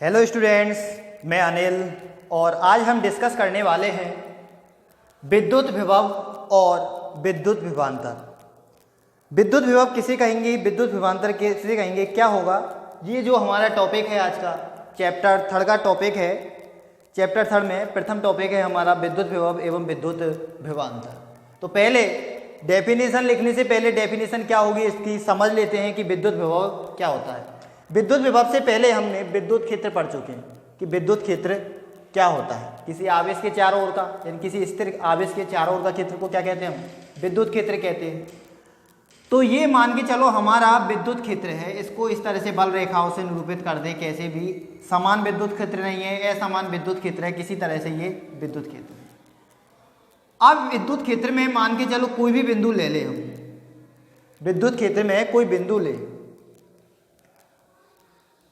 Hello students, मैं अनिल और आज हम डिस्कस करने वाले हैं विद्युत विभव और विद्युत विभवांतर। विद्युत विभव किसे कहेंगे, विद्युत विभवांतर किसे कहेंगे, क्या होगा, ये जो हमारा टॉपिक है आज का चैप्टर 3 का टॉपिक है। चैप्टर 3 में प्रथम टॉपिक है हमारा विद्युत विभव एवं विद्युत विभवांतर। तो पहले डेफिनेशन लिखने से पहले डेफिनेशन क्या होगी इसकी समझ लेते हैं कि विद्युत विभव क्या होता है। विद्युत विभव से पहले हमने विद्युत क्षेत्र पढ़ चुके हैं कि विद्युत क्षेत्र क्या होता है। किसी आवेश के चारों ओर का, यानी किसी स्थिर आवेश के चारों ओर का क्षेत्र को क्या कहते हैं, हम विद्युत क्षेत्र कहते हैं। तो ये मान के चलो हमारा विद्युत क्षेत्र है, इसको इस तरह से बल रेखाओं से निरूपित कर दें, कैसे भी समान विद्युत क्षेत्र नहीं है, असमान विद्युत क्षेत्र है, किसी तरह से ये विद्युत क्षेत्र है। अब विद्युत क्षेत्र में मान के चलो कोई भी बिंदु ले ले, हम विद्युत क्षेत्र में कोई बिंदु ले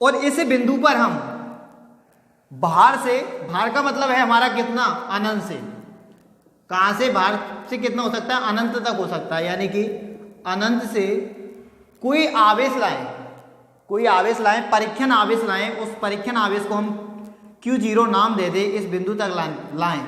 और इस बिंदु पर हम बाहर से, बाहर का मतलब है हमारा कितना, अनंत से, कहां से, बाहर से कितना हो सकता है, अनंत तक हो सकता है, यानी कि अनंत से कोई आवेश लाएं, कोई आवेश लाएं, परीक्षण आवेश लाएं, उस परीक्षण आवेश को हम Q0 नाम दे दें, इस बिंदु तक लाएं,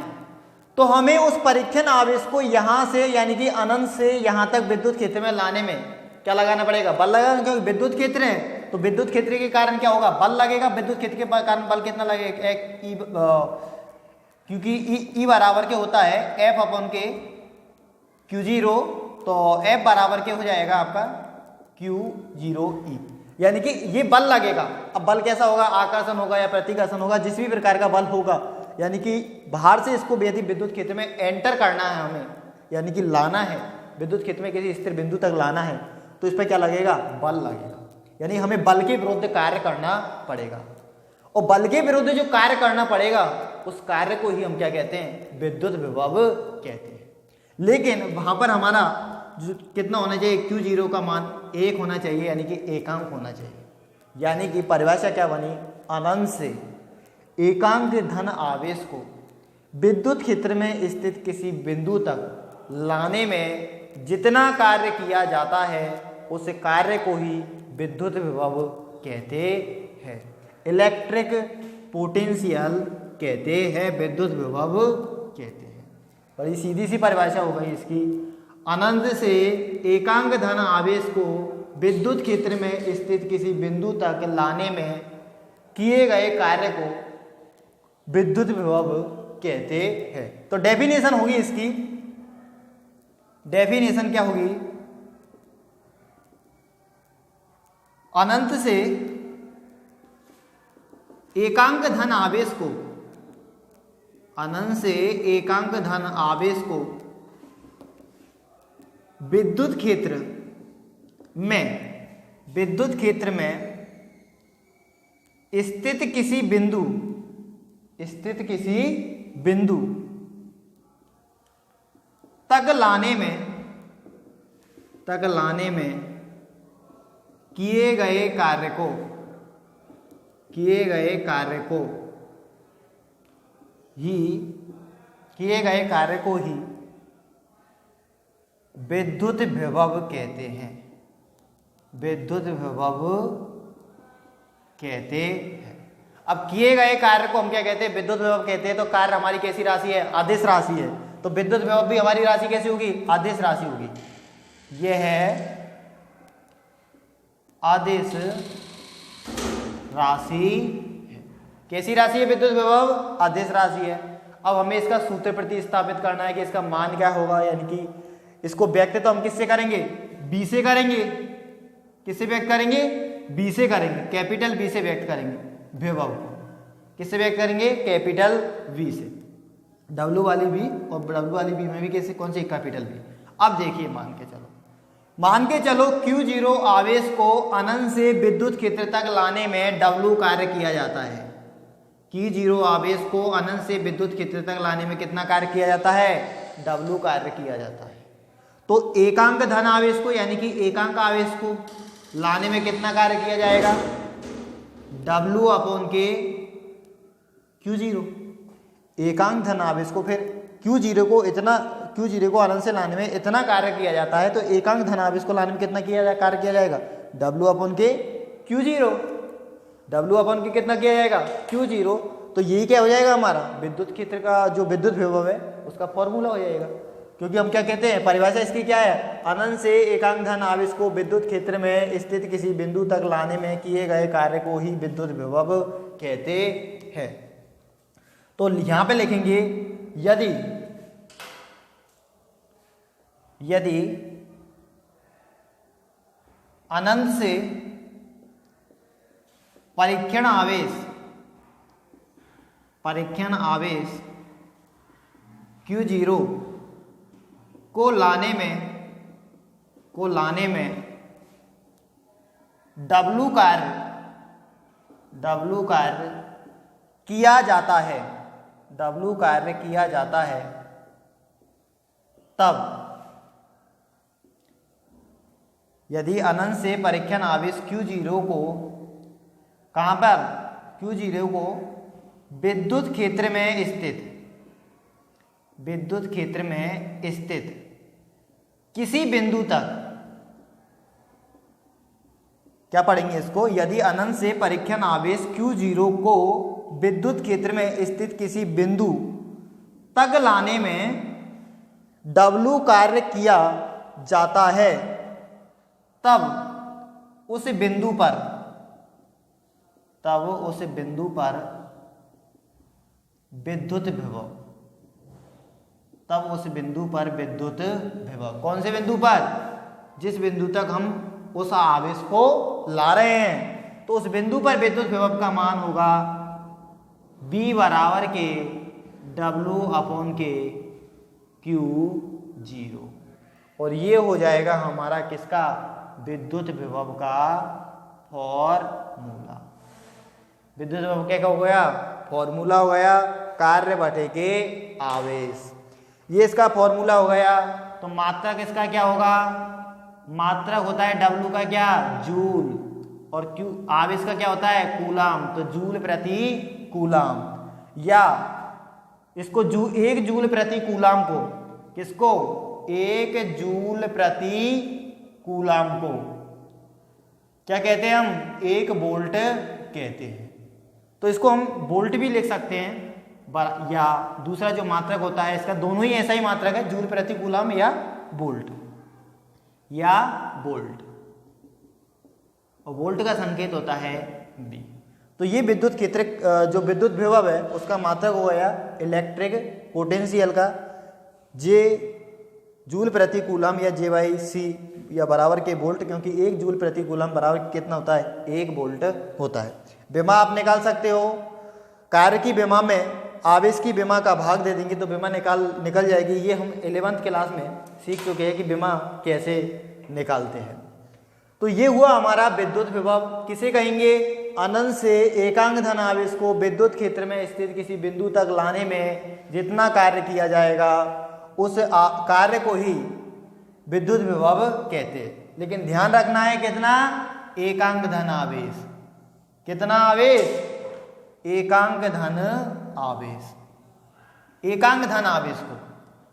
तो हमें उस परीक्षण आवेश को यहां से यानी कि अनंत से यहां तक विद्युत क्षेत्र में लाने में क्या लगाना पड़ेगा, बल लगाना, क्योंकि विद्युत क्षेत्र है तो विद्युत क्षेत्र के कारण क्या होगा, बल लगेगा। विद्युत क्षेत्र के कारण बल कितना लगेगा, क्योंकि ई बराबर के होता है F अपॉन के Q0, तो F बराबर के हो जाएगा आपका Q0E, यानी कि ये बल लगेगा। अब बल कैसा होगा, आकर्षण होगा या प्रतिकर्षण होगा, जिस भी प्रकार का बल होगा, यानी कि बाहर से इसको यदि विद्युत क्षेत्र में एंटर करना है हमें, यानी कि लाना है, विद्युत क्षेत्र में किसी स्थिर बिंदु तक लाना है, तो इस पर क्या लगेगा, बल लगेगा, यानी हमें बल के विरुद्ध कार्य करना पड़ेगा। और बल के विरुद्ध जो कार्य करना पड़ेगा उस कार्य को ही हम क्या कहते हैं, विद्युत विभव कहते हैं। लेकिन वहां पर हमारा जो कितना होना चाहिए, Q0 का मान 1 होना चाहिए, यानी कि एकांक होना चाहिए। यानी कि परिभाषा क्या बनी, अनंत से एकांक धन आवेश को विद्युत क्षेत्र में स्थित किसी बिंदु तक लाने में जितना कार्य किया जाता है उस कार्य को ही विद्युत विभव कहते हैं, इलेक्ट्रिक पोटेंशियल कहते हैं, विद्युत विभव कहते हैं। बड़ी सीधी सी परिभाषा हो गई इसकी। अनंत से एकांक धन आवेश को विद्युत क्षेत्र में स्थित किसी बिंदु तक लाने में किए गए कार्य को विद्युत विभव कहते हैं। तो डेफिनेशन होगी इसकी, डेफिनेशन क्या होगी, अनंत से एकांक धन आवेश को, अनंत से एकांक धन आवेश को विद्युत क्षेत्र में, विद्युत क्षेत्र में स्थित किसी बिंदु, स्थित किसी बिंदु तक लाने में, तक लाने में किए गए कार्य को, किए गए कार्य को ही, किए गए कार्य को ही विद्युत विभव कहते हैं, विद्युत विभव कहते हैं। अब किए गए कार्य को हम क्या कहते हैं, विद्युत विभव कहते हैं। तो कार्य हमारी कैसी राशि है, आदेश राशि है, तो विद्युत विभव भी हमारी राशि कैसी होगी, आदेश राशि होगी। यह है आदेश राशि, कैसी राशि है, विद्युत विभव आदेश राशि है। अब हमें इसका सूत्र प्रतिस्थापित करना है कि इसका मान क्या होगा, यानी कि इसको व्यक्त तो हम किससे करेंगे, बी से करेंगे। किससे व्यक्त करेंगे, बी से करेंगे, कैपिटल बी से व्यक्त करेंगे विभव को। किससे व्यक्त करेंगे, कैपिटल वी से, डब्ल्यू वाली बी, और डब्ल्यू वाली बी में भी कैसे, कौन सी, कैपिटल बी। अब देखिए मान के चलो, मान के चलो Q0 आवेश को अनंत से विद्युत क्षेत्र तक लाने में W कार्य किया जाता है। Q0 आवेश को अनंत से विद्युत क्षेत्र तक लाने में कितना कार्य किया जाता है, W कार्य किया जाता है। तो एकांक धन आवेश को, यानी कि एकांक आवेश को लाने में कितना कार्य किया जाएगा, W अपॉन के Q0। एकांक धन आवेश को फिर Q0 को इतना, Q0 को अनंत से लाने में इतना कार्य किया जाता है, तो एकांक धन आवेश को लाने में कितना कार्य किया जाएगा, W अपॉन के Q0। W अपन के कितना किया जाएगा Q0, तो यही क्या हो जाएगा हमारा विद्युत क्षेत्र का जो विद्युत विभव है उसका फॉर्मूला हो जाएगा। क्योंकि हम क्या कहते हैं, परिभाषा इसकी क्या है, अनंत से एकांक धन आवेश को विद्युत क्षेत्र में स्थित किसी बिंदु तक लाने में किए गए कार्य को ही विद्युत विभव कहते हैं। तो यहां पे लिखेंगे यदि अनंत से परीक्षण आवेश Q0 को लाने में W कार्य किया जाता है, तब यदि अनंत से परीक्षण आवेश Q0 को कहां पर, Q0 को विद्युत क्षेत्र में स्थित किसी बिंदु तक, क्या पढ़ेंगे इसको, यदि अनंत से परीक्षण आवेश Q0 को विद्युत क्षेत्र में स्थित किसी बिंदु तक लाने में W कार्य किया जाता है, तब उस बिंदु पर विद्युत विभव, कौन से बिंदु पर, जिस बिंदु तक हम उस आवेश को ला रहे हैं, तो उस बिंदु पर विद्युत विभव का मान होगा B बराबर के W अपॉन के Q0, और ये हो जाएगा हमारा किसका, विद्युत विभव का फॉर्मूला। विद्युत विभव क्या हो गया, फॉर्मूला हो गया, कार्य बटे के आवेश, ये इसका फॉर्मूला हो गया। तो मात्रक इसका क्या होगा, मात्रक होता है W का क्या, जूल, और Q आवेश का क्या होता है, कूलाम, तो जूल प्रति कूलाम, या इसको 1 जूल प्रति कूलाम को, किसको, 1 जूल प्रति कूलाम को क्या कहते हैं हम, 1 वोल्ट कहते हैं। तो इसको हम वोल्ट भी लिख सकते हैं, या दूसरा जो मात्रक होता है इसका, दोनों ही ऐसा ही मात्रक है, जूल प्रति कूलम या वोल्ट, और वोल्ट का संकेत होता है B। तो ये विद्युत क्षेत्र जो विद्युत विभव है उसका मात्रक हो गया इलेक्ट्रिक पोटेंशियल का J जूल प्रति कूलम या J/C या बराबर के वोल्ट, क्योंकि 1 जूल प्रति कूलम बराबर कितना होता है, 1 वोल्ट होता है। विमा आप निकाल सकते हो, कार्य की विमा में आवेश की विमा का भाग दे देंगे तो विमा निकल जाएगी। ये हम 11th क्लास में सीख चुके हैं कि विमा कैसे निकालते हैं। तो ये हुआ हमारा विद्युत विभव, किसे कहेंगे, अनंत से एकांक धन आवेश को विद्युत क्षेत्र में स्थित किसी बिंदु तक लाने में जितना कार्य किया जाएगा उस कार्य को ही विद्युत विभव कहते हैं। लेकिन ध्यान रखना है कितना, एकांक धन आवेश, कितना आवेश, एकांक धन आवेश, एकांक धन आवेश को।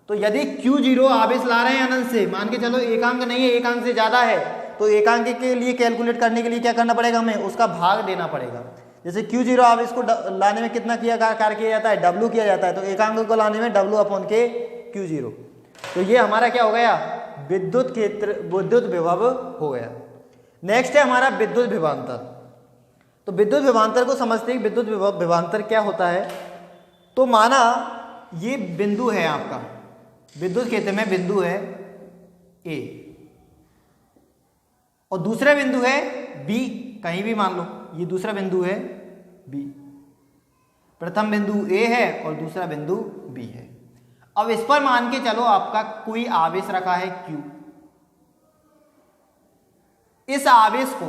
तो यदि Q0 आवेश ला रहे हैं अनंत से, मान के चलो एकांक नहीं है, एकांक से ज्यादा है, तो एकांक के लिए कैलकुलेट करने के लिए क्या करना पड़ेगा, हमें उसका भाग देना पड़ेगा। जैसे Q0 आवेश को लाने में कितना कार्य किया जाता है, W किया जाता है, तो एकांक को लाने में W अपॉन के Q0। तो ये हमारा क्या हो गया, विद्युत क्षेत्र, विद्युत विभव हो गया। नेक्स्ट है हमारा विद्युत विभवांतर। तो विद्युत विभवांतर को समझते हैं, विद्युत विभवांतर क्या होता है। तो माना ये बिंदु है आपका, विद्युत क्षेत्र में बिंदु है A और दूसरा बिंदु है B, कहीं भी मान लो, ये दूसरा बिंदु है B, प्रथम बिंदु A है और दूसरा बिंदु B है। अब इस पर मान के चलो आपका कोई आवेश रखा है Q, इस आवेश को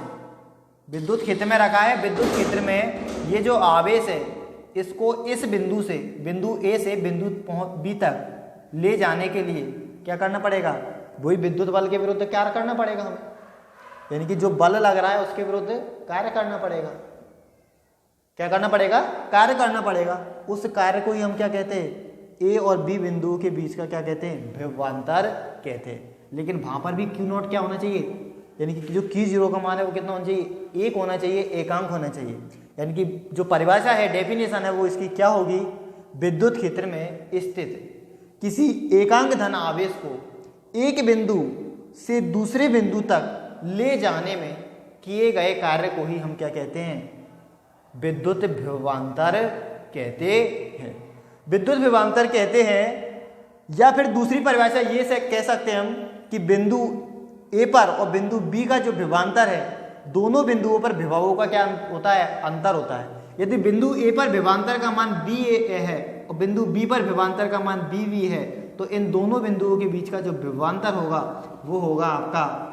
विद्युत क्षेत्र में रखा है। विद्युत क्षेत्र में ये जो आवेश है इसको इस बिंदु से, बिंदु A से बिंदु B तक ले जाने के लिए क्या करना पड़ेगा, वही विद्युत बल के विरुद्ध क्या करना पड़ेगा हमें, यानी कि जो बल लग रहा है उसके विरुद्ध कार्य करना पड़ेगा। क्या करना पड़ेगा, कार्य करना पड़ेगा। उस कार्य को ही हम क्या कहते हैं, A और B बिंदु के बीच का क्या कहते हैं, विभवांतर कहते हैं। लेकिन वहां पर भी Q0 क्या होना चाहिए, यानी कि जो Q0 का मान है वो कितना होना चाहिए, 1 होना चाहिए, एकांक होना चाहिए। यानी कि जो परिभाषा है, डेफिनेशन है, वो इसकी क्या होगी, विद्युत क्षेत्र में स्थित किसी एकांक धन आवेश को एक बिंदु से दूसरे बिंदु तक ले जाने में किए गए कार्य को ही हम क्या कहते हैं, विद्युत विभवांतर कहते हैं। विद्युत विभवांतर कहते हैं, या फिर दूसरी परिभाषा ये से कह सकते हैं हम कि बिंदु ए पर और बिंदु बी का जो विभवांतर है, दोनों बिंदुओं पर विभवों का क्या होता है, अंतर होता है। यदि बिंदु ए पर विभवांतर का मान बी ए है और बिंदु बी पर विभवांतर का मान बी वी है, तो इन दोनों बिंदुओं के बीच का जो विभवांतर होगा वो होगा आपका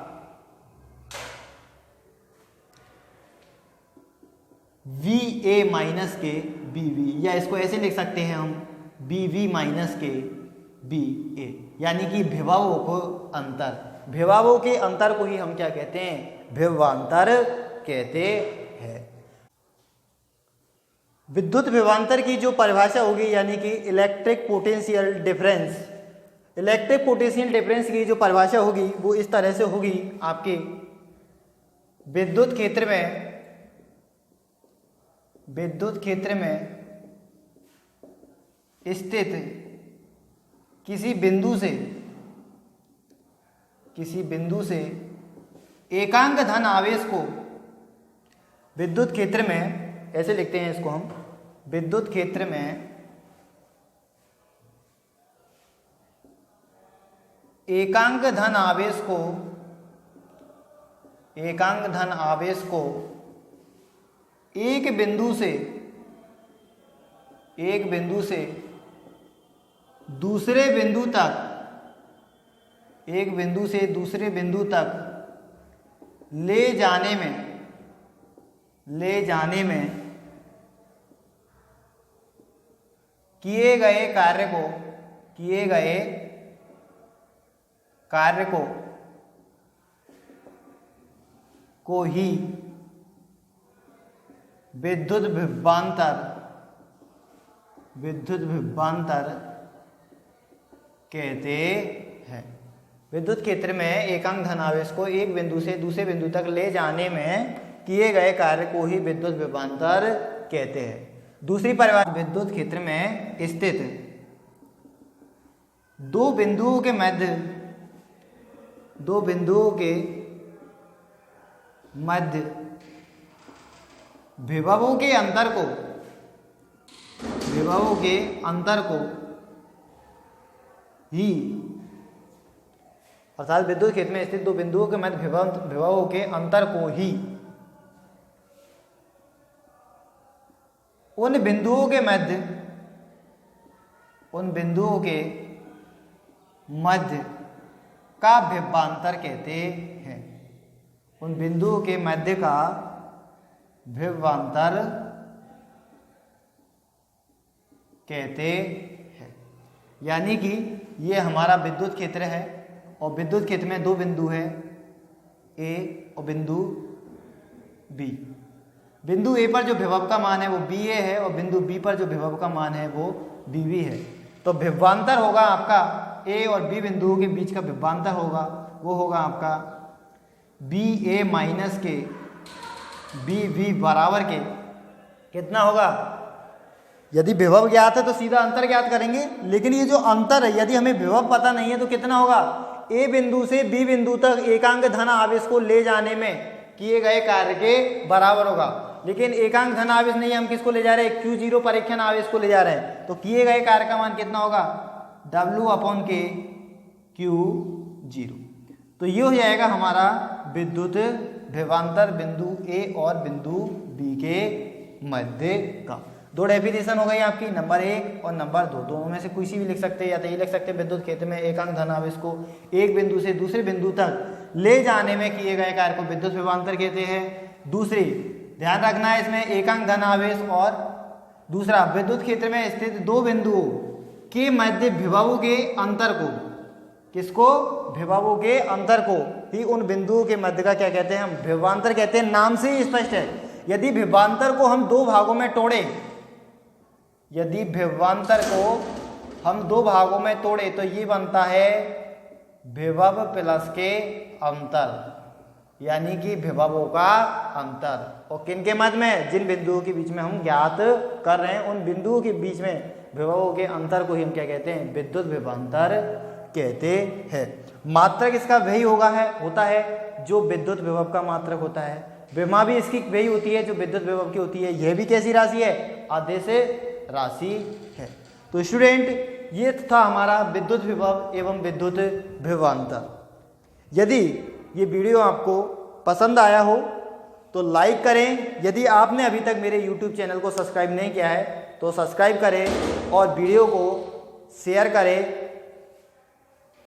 वी ए माइनस के बी वी, या इसको ऐसे लिख सकते हैं हम बी वी माइनस के बी ए, यानी कि विभवों को अंतर, विभवों के अंतर को ही हम क्या कहते हैं, विभवांतर कहते हैं। विद्युत विभवांतर की जो परिभाषा होगी, यानी कि electric potential difference, electric potential difference की जो परिभाषा होगी वो इस तरह से होगी आपके विद्युत क्षेत्र में स्थित किसी बिंदु से एकांक धन आवेश को विद्युत क्षेत्र में, ऐसे लिखते हैं इसको हम, विद्युत क्षेत्र में एकांक धन आवेश को एक बिंदु से दूसरे बिंदु तक ले जाने में किए गए कार्य को ही विद्युत विभवांतर कहते हैं। विद्युत क्षेत्र में एकांक धन आवेश को एक बिंदु से दूसरे बिंदु तक ले जाने में किए गए कार्य को ही विद्युत विभवांतर कहते हैं। दूसरी परिभाषा, विद्युत क्षेत्र में स्थित दो बिंदुओं के मध्य विभवों के अंतर को ही, अर्थात विद्युत क्षेत्र में स्थित दो बिंदुओं के मध्य विभवों के अंतर को ही उन बिंदुओं के मध्य का विभवांतर कहते हैं। उन बिंदुओं के मध्य का विभवांतर कहते हैं। यानी कि ये हमारा विद्युत क्षेत्र है और विद्युत क्षेत्र में दो बिंदु हैं, ए और बिंदु बी। बिंदु ए पर जो विभव का मान है वो बी ए है और बिंदु बी पर जो विभव का मान है वो बी वी है। तो विभवांतर होगा आपका ए और बी बिंदुओं के बीच का विभवांतर होगा, वो होगा आपका बी ए माइनस के बी वी बराबर के कितना होगा, यदि विभव ज्ञात है तो सीधा अंतर ज्ञात करेंगे, लेकिन ये जो अंतर है यदि हमें विभव पता नहीं है तो कितना होगा, ए बिंदु से बी बिंदु तक एकांक धन आवेश को ले जाने में किए गए कार्य के बराबर होगा। लेकिन एकांक धन आवेश नहीं, हम किसको ले जा रहे हैं, Q0 परीक्षण आवेश को ले जा रहे हैं। तो किए गए कार्य का मान कितना होगा, W/K Q0। तो ये हो जाएगा हमारा विद्युत विभवांतर बिंदु ए और बिंदु बी के मध्य का। दो डेफिनेशन हो गई आपकी, नंबर 1 और नंबर 2, दोनों में से किसी भी लिख सकते हैं, या तो ये लिख सकते हैं विद्युत क्षेत्र में एकांक धन आवेश को एक बिंदु से दूसरे बिंदु तक ले जाने में किए गए कार्य को विद्युत विभवांतर कहते हैं। दूसरी ध्यान रखना है इसमें, एकांक धन आवेश, और दूसरा विद्युत क्षेत्र में स्थित दो बिंदुओं के मध्य विभवों के अंतर को, किसको, विभवों के अंतर को ही उन बिंदुओं के मध्य का क्या कहते हैं, हम विभवांतर कहते हैं। नाम से ही स्पष्ट है, यदि विभवांतर को हम दो भागों में तोड़े, यदि विभवांतर को हम दो भागों में तोड़े तो ये बनता है विभव प्लस के अंतर, यानी कि विभवों का अंतर। और किन के मध्य में, जिन बिंदुओं के बीच में हम ज्ञात कर रहे हैं उन बिंदुओं के बीच में विभवों के अंतर को ही हम क्या कहते हैं, विद्युत विभवांतर कहते हैं। मात्रक इसका वही होता है जो विद्युत विभव का मात्रक होता है। विमा भी इसकी वही होती है जो विद्युत विभव की होती है। यह भी कैसी राशि है, आदेश राशि है। तो स्टूडेंट ये था हमारा विद्युत विभव एवं विद्युत विभवांतर। यदि ये वीडियो आपको पसंद आया हो तो लाइक करें। यदि आपने अभी तक मेरे YouTube चैनल को सब्सक्राइब नहीं किया है तो सब्सक्राइब करें और वीडियो को शेयर करें